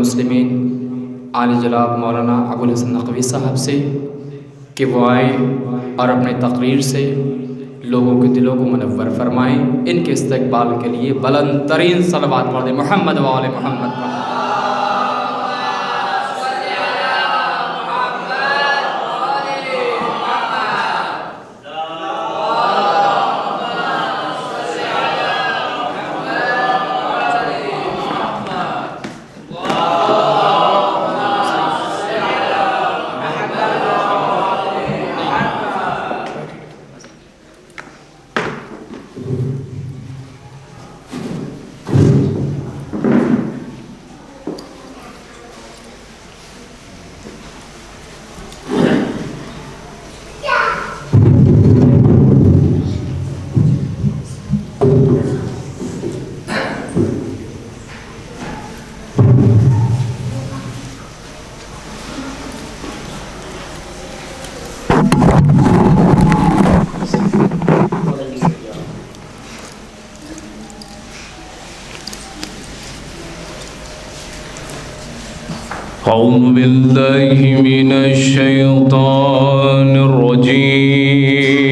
المسلمین عالی جناب مولانا ابوالحسن نقوی صاحب سے کہ وہ آئیں اور اپنے تقریر سے لوگوں کے دلوں کو منور فرمائیں۔ ان کے استقبال کے لیے بلند ترین صلوات پڑھ دیں محمد و آل محمد پر۔ أعوذ بالله من الشيطان الرجيم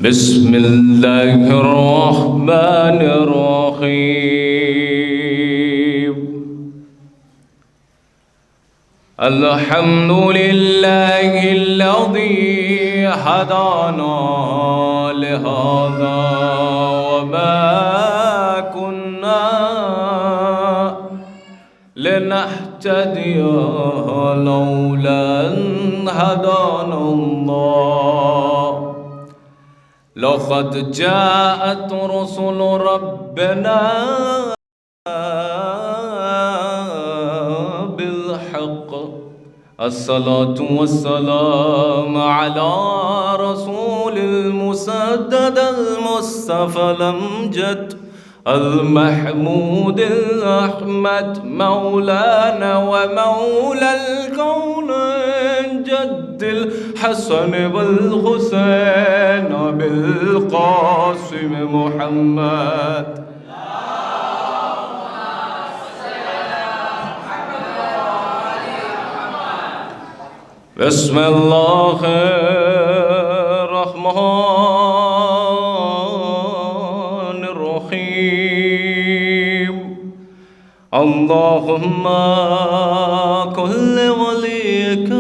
بسم الله الرحمن الرحيم الحمد لله الذي هدانا لهذا وما لنهتدي لولا أن هدانا الله لقد جاءت رسل ربنا بالحق الصلاة والسلام على رسول المسدد المصطفى الأمجد المحمود الأحمد مولانا ومولى الكون جد الحسن والحسين بالقاسم محمد بسم الله الرحمن الرحيم اللهم كل وليك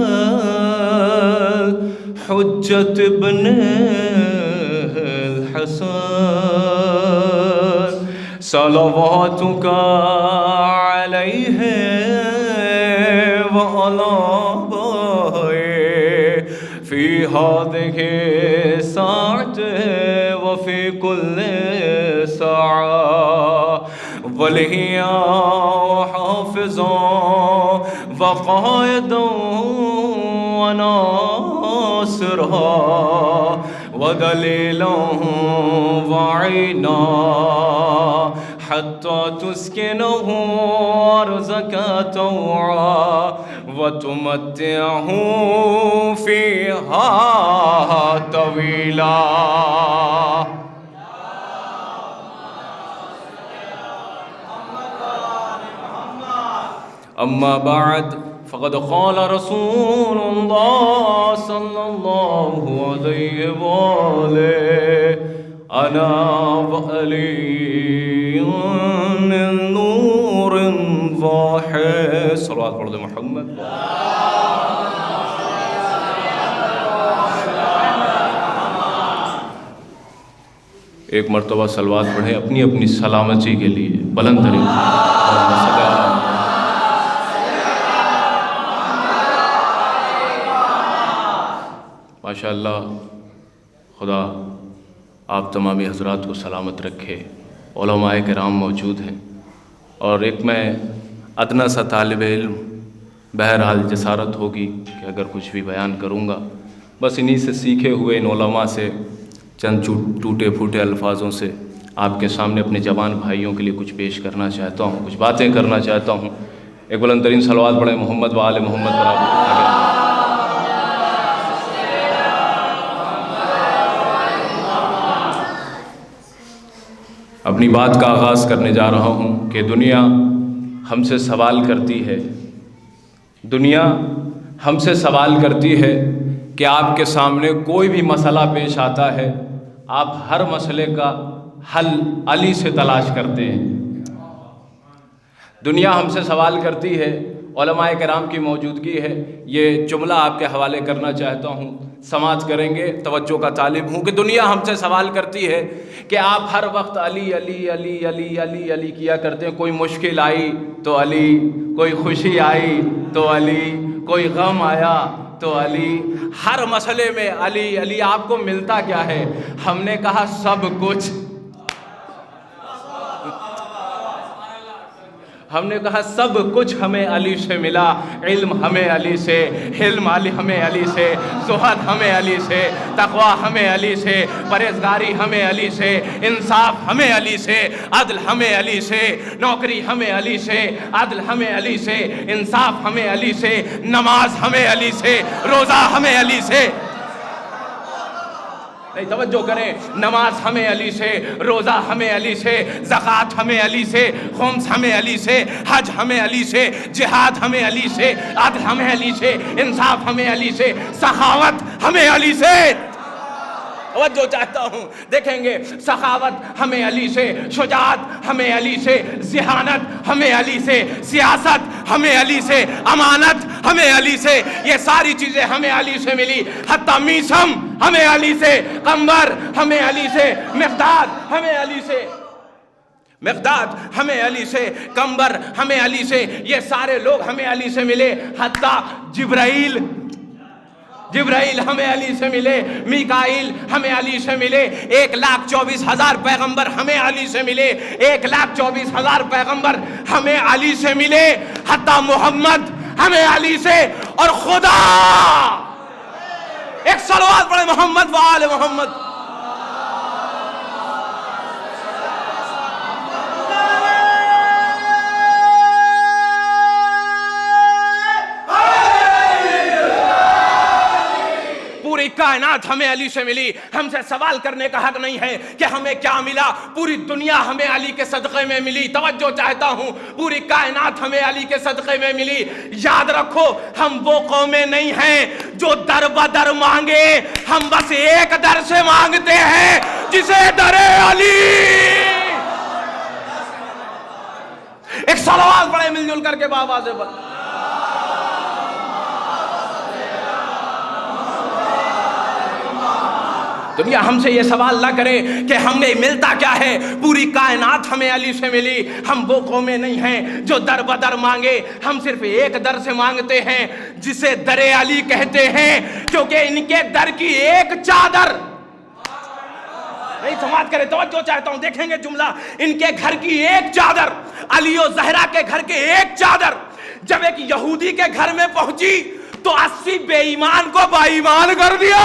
حجة ابن الحسن صلواتك عليه وعلى في هذه الساعة وفي كل ساعة وليا وحافظا وقائدا وناصرا ودليلا وعينا حتى تسكنه أرزك طوعا وتمتعه فيها طويلا أما بعد فقد قال رسول الله صلى الله عليه وآله أنا وعلي من نور واحد صلوات پڑھ دیں محمد ایک مرتبہ صلوات پڑھیں اپنی اپنی سلامتی کے لیے بلند ترین ماشاء اللہ خدا آپ تمامی حضرات کو سلامت رکھے علماء کرام موجود ہیں اور ایک میں ادنا سا طالب علم بہرحال جسارت ہوگی کہ اگر کچھ بھی بیان کروں گا بس انہی سے سیکھے ہوئے ان علماء سے چند ٹوٹے پھوٹے الفاظوں سے آپ کے سامنے اپنے جوان بھائیوں کے لیے کچھ پیش کرنا چاہتا ہوں کچھ باتیں کرنا چاہتا ہوں ایک بلند ترین صلوات پڑھیں محمد و آل محمد پر آپ اپنی بات کا آغاز کرنے جا رہا ہوں کہ دنیا ہم سے سوال کرتی ہے، دنیا ہم سے سوال کرتی ہے کہ آپ کے سامنے کوئی بھی مسئلہ پیش آتا ہے، آپ ہر مسئلے کا حل علی سے تلاش کرتے ہیں۔ دنیا ہم سے سوال کرتی ہے، علماء کرام کی موجودگی ہے، یہ جملہ آپ کے حوالے کرنا چاہتا ہوں، سماعت کریں گے، توجہ کا طالب ہوں کہ دنیا ہم سے سوال کرتی ہے کہ آپ ہر وقت علی علی علی علی علی علی کیا کرتے ہیں، کوئی مشکل آئی تو علی، کوئی خوشی آئی تو علی، کوئی غم آیا تو علی، ہر مسئلے میں علی علی۔ آپ کو ملتا کیا ہے؟ ہم نے کہا سب کچھ۔ ہم نے کہا سب کچھ ہمیں علی سے ملا، علم ہمیں علی سے، حلم ہمیں علی سے، زہد ہمیں علی سے، تقوی ہمیں علی سے، پرہیزگاری ہمیں علی سے، انصاف ہمیں علی سے، عدل ہمیں علی سے، نوکری ہمیں علی سے، عدل ہمیں علی سے، انصاف ہمیں علی سے، نماز ہمیں علی سے، روزہ ہمیں علی سے۔ توجہ کریں، نماز ہمیں علی سے، روزہ ہمیں علی سے، زکوٰۃ ہمیں علی سے، خمس ہمیں علی سے، حج ہمیں علی سے، جہاد ہمیں علی سے، عدل ہمیں علی سے، انصاف ہمیں علی سے، سخاوت ہمیں علی سے۔ توجہ چاہتا ہوں، دیکھیں گے سخاوت ہمیں علی سے، شجاعت ہمیں علی سے، ذہانت ہمیں علی سے، سیاست ہمیں علی سے، امانت ہمیں علی سے، یہ ساری چیزیں ہمیں علی سے ملی۔ حتیٰ میثم ہمیں علی سے، قمر ہمیں علی سے، مقداد ہمیں علی سے، مقداد ہمیں علی سے، قمر ہمیں علی سے، یہ سارے لوگ ہمیں علی سے ملے۔ حتیٰ جبرائیل ہمیں علی سے ملے، میکائیل ہمیں علی سے ملے، 1,24,000 پیغمبر ہمیں علی سے ملے، 1,24,000 پیغمبر ہمیں علی سے ملے، حتیٰ محمد ہمیں علی سے، اور خدا ایک صلوات پڑھے محمد و آل محمد۔ پوری کائنات ہمیں علی سے ملی، ہم سے سوال کرنے کا حق نہیں ہے کہ ہمیں کیا ملا، پوری دنیا ہمیں علی کے صدقے میں ملی۔ توجہ چاہتا ہوں، پوری کائنات ہمیں علی کے صدقے میں ملی۔ یاد رکھو، ہم وہ قومیں نہیں ہیں جو در بدر مانگے، ہم بس ایک در سے مانگتے ہیں جسے در علی۔ ایک صلوات پڑھے مل جل کر کے بابا سے بل۔ دنیا ہم سے یہ سوال نہ کرے کہ ہمیں ملتا کیا ہے، پوری کائنات ہمیں علی سے ملی۔ ہم وہ قومیں نہیں ہیں جو در بدر مانگے، ہم صرف ایک در سے مانگتے ہیں جسے در علی کہتے ہیں، کیونکہ ان کے در کی ایک چادر نہیں سماعت کرے۔ توجہ چاہتا ہوں، دیکھیں گے جملہ، ان کے گھر کی ایک چادر، علی و زہرا کے گھر کے ایک چادر جب ایک یہودی کے گھر میں پہنچی تو 80 بے ایمان کو با ایمان کر دیا۔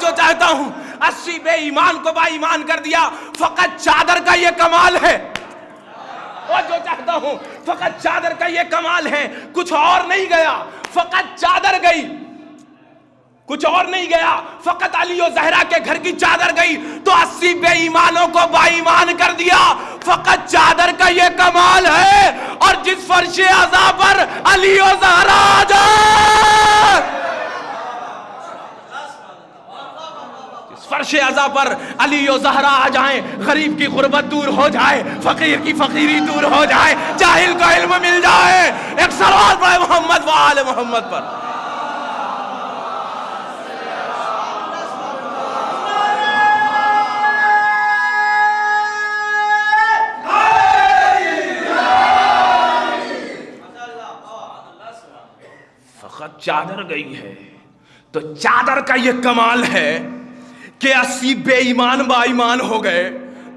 جو چاہتا ہوں، 80 بے ایمان کو با ایمان کر دیا۔ فقط چادر کا یہ کمال ہے، جو چاہتا ہوں، فقط چادر کا یہ کمال ہے، کچھ اور نہیں گیا، فقط چادر گئی، کچھ اور نہیں گیا، فقط علی و زہرا کے گھر کی چادر گئی تو 80 بے ایمانوں کو با ایمان کر دیا۔ فقط چادر کا یہ کمال ہے، اور جس فرش عزا پر علی و زہرا آ جائے، فرش عزا پر علی و زہرا آ جائیں، غریب کی غربت دور ہو جائے، فقیر کی فقیری دور ہو جائے، جاہل کو علم مل جائے۔ ایک صلوات پڑھے محمد و آل محمد پر۔ فقط چادر گئی ہے تو چادر کا یہ کمال ہے کہ 80 بے ایمان با ایمان ہو گئے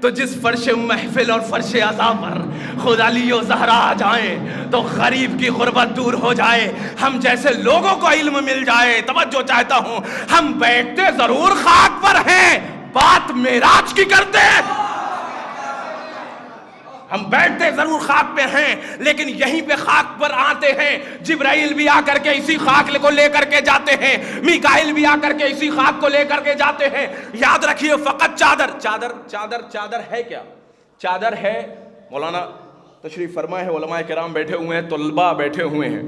تو جس فرش محفل اور فرش عزا پر خود علی و زہرا آ جائیں تو غریب کی غربت دور ہو جائے، ہم جیسے لوگوں کو علم مل جائے۔ توجہ چاہتا ہوں، ہم بیٹھتے ضرور خاک پر ہیں، بات معراج کی کرتے ہیں۔ ہم بیٹھتے ضرور خاک پہ ہیں لیکن یہیں پہ خاک پر آتے ہیں. جبرائیل بھی آ کر کے اسی خاک کو لے کر کے جاتے ہیں, میکائیل بھی آ کر کے اسی خاک کو لے کر کے جاتے ہیں. یاد رکھیے فقط چادر ہے کیا؟ چادر ہے, مولانا تشریف فرمائے ہیں, علماء کرام بیٹھے ہوئے ہیں, طلباء بیٹھے ہوئے ہیں.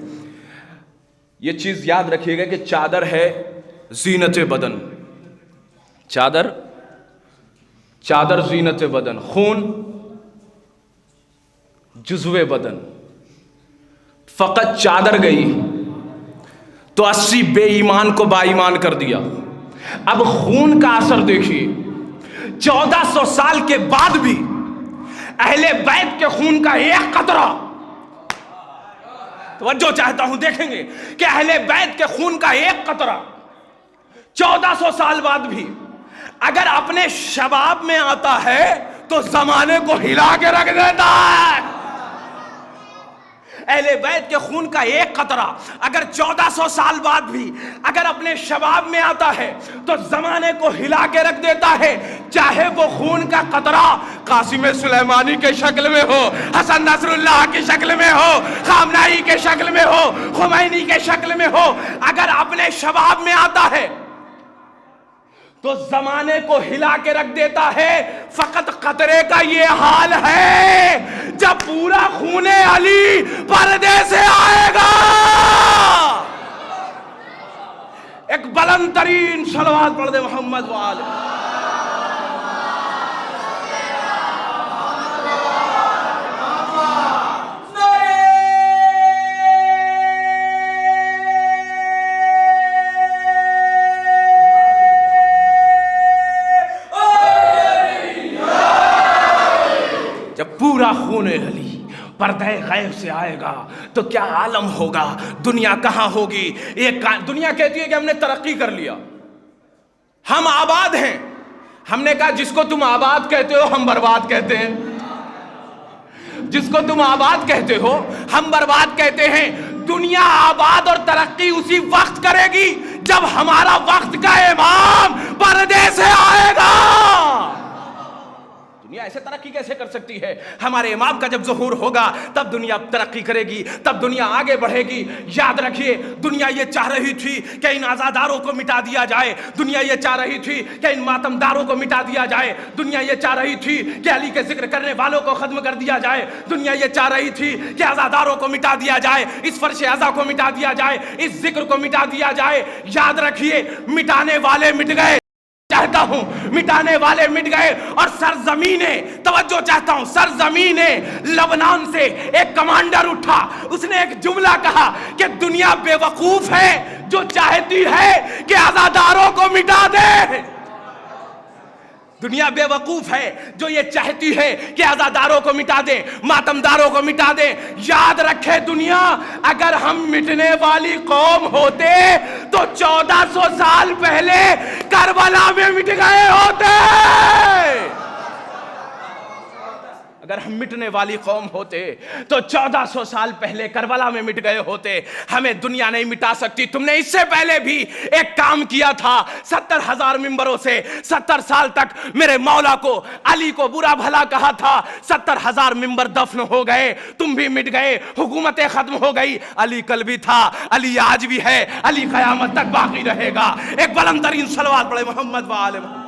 یہ چیز یاد رکھیے گا کہ چادر ہے زینت بدن. چادر زینت بدن, خون جزو بدن. فقط چادر گئی تو 80 بے ایمان کو با ایمان کر دیا. اب خون کا اثر دیکھیے, 1400 سال کے بعد بھی اہل بیت کے خون کا ایک قطرہ, توجہ چاہتا ہوں دیکھیں گے کہ اہل بیت کے خون کا ایک قطرہ 1400 سال بعد بھی اگر اپنے شباب میں آتا ہے تو زمانے کو ہلا کے رکھ دیتا ہے. اہل بیت کے خون کا ایک قطرہ اگر 1400 سال بعد بھی اگر اپنے شباب میں آتا ہے تو زمانے کو ہلا کے رکھ دیتا ہے, چاہے وہ خون کا قطرہ قاسم سلیمانی کے شکل میں ہو, حسن نصر اللہ کی شکل میں ہو, خامنائی کے شکل میں ہو, خمینی کے شکل میں ہو. اگر اپنے شباب میں آتا ہے تو زمانے کو ہلا کے رکھ دیتا ہے. فقط قطرے کا یہ حال ہے جب پورا خون علی پردے سے آئے گا. ایک بلند ترین صلوات پڑھ دے محمد وآلہ. پورا خون علی پردہ غیب سے آئے گا تو کیا عالم ہوگا, دنیا کہاں ہوگی. دنیا کہتی ہے کہ ہم نے ترقی کر لیا, ہم آباد ہیں. ہم نے کہا جس کو تم آباد کہتے ہو ہم برباد کہتے ہیں, جس کو تم آباد کہتے ہو ہم برباد کہتے ہیں. دنیا آباد اور ترقی اسی وقت کرے گی جب ہمارا وقت کا امام پردے سے آئے گا. دنیا ایسے ترقی کیسے کر سکتی ہے؟ ہمارے امام کا جب ظہور ہوگا تب دنیا ترقی کرے گی, تب دنیا آگے بڑھے گی. یاد رکھیے دنیا یہ چاہ رہی تھی کہ ان آزاداروں کو مٹا دیا جائے, دنیا یہ چاہ رہی تھی کہ ان ماتمداروں کو مٹا دیا جائے, دنیا یہ چاہ رہی تھی کہ علی کے ذکر کرنے والوں کو ختم کر دیا جائے, دنیا یہ چاہ رہی تھی کہ آزاداروں کو مٹا دیا جائے, اس فرش ازا کو مٹا دیا جائے, اس ذکر کو مٹا دیا جائے. یاد رکھیے مٹانے والے مٹ گئے, چاہتا ہوں مٹانے والے مٹ گئے. اور سرزمین, توجہ چاہتا ہوں, سرزمین لبنان سے ایک کمانڈر اٹھا, اس نے ایک جملہ کہا کہ دنیا بے وقوف ہے جو چاہتی ہے کہ آزاداروں کو مٹا دے. دنیا بے وقوف ہے جو یہ چاہتی ہے کہ آزاداروں کو مٹا دے, ماتمداروں کو مٹا دے. یاد رکھے دنیا, اگر ہم مٹنے والی قوم ہوتے تو 1400 سال پہلے کربلا میں مٹ گئے ہوتے. اگر ہم مٹنے والی قوم ہوتے تو 1400 سال پہلے کربلا میں مٹ گئے ہوتے. ہمیں دنیا نہیں مٹا سکتی. تم نے اس سے پہلے بھی ایک کام کیا تھا, 70,000 ممبروں سے 70 سال تک میرے مولا کو, علی کو برا بھلا کہا تھا. 70,000 ممبر دفن ہو گئے, تم بھی مٹ گئے, حکومتیں ختم ہو گئی. علی کل بھی تھا, علی آج بھی ہے, علی قیامت تک باقی رہے گا. ایک بلند ترین صلوات پڑھے محمد وآلہ محمد.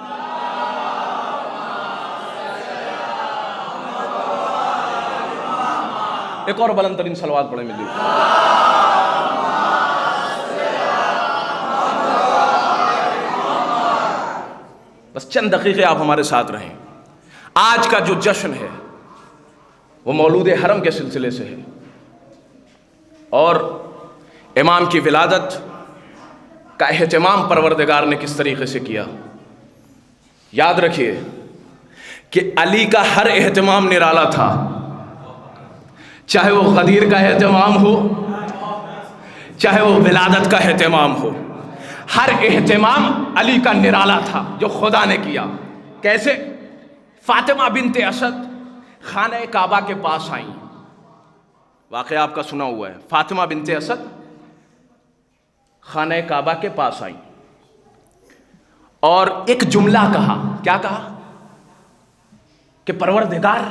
ایک اور بلند ترین صلوات پڑھیں ملی. بس چند دقیقے آپ ہمارے ساتھ رہیں. آج کا جو جشن ہے وہ مولود حرم کے سلسلے سے ہے, اور امام کی ولادت کا اہتمام پروردگار نے کس طریقے سے کیا. یاد رکھیے کہ علی کا ہر اہتمام نرالا تھا, چاہے وہ غدیر کا اہتمام ہو, چاہے وہ ولادت کا اہتمام ہو. ہر اہتمام علی کا نرالا تھا جو خدا نے کیا. کیسے؟ فاطمہ بنت اسد خانہ کعبہ کے پاس آئیں. واقعہ آپ کا سنا ہوا ہے. فاطمہ بنت اسد خانہ کعبہ کے پاس آئیں اور ایک جملہ کہا. کیا کہا؟ کہ پروردگار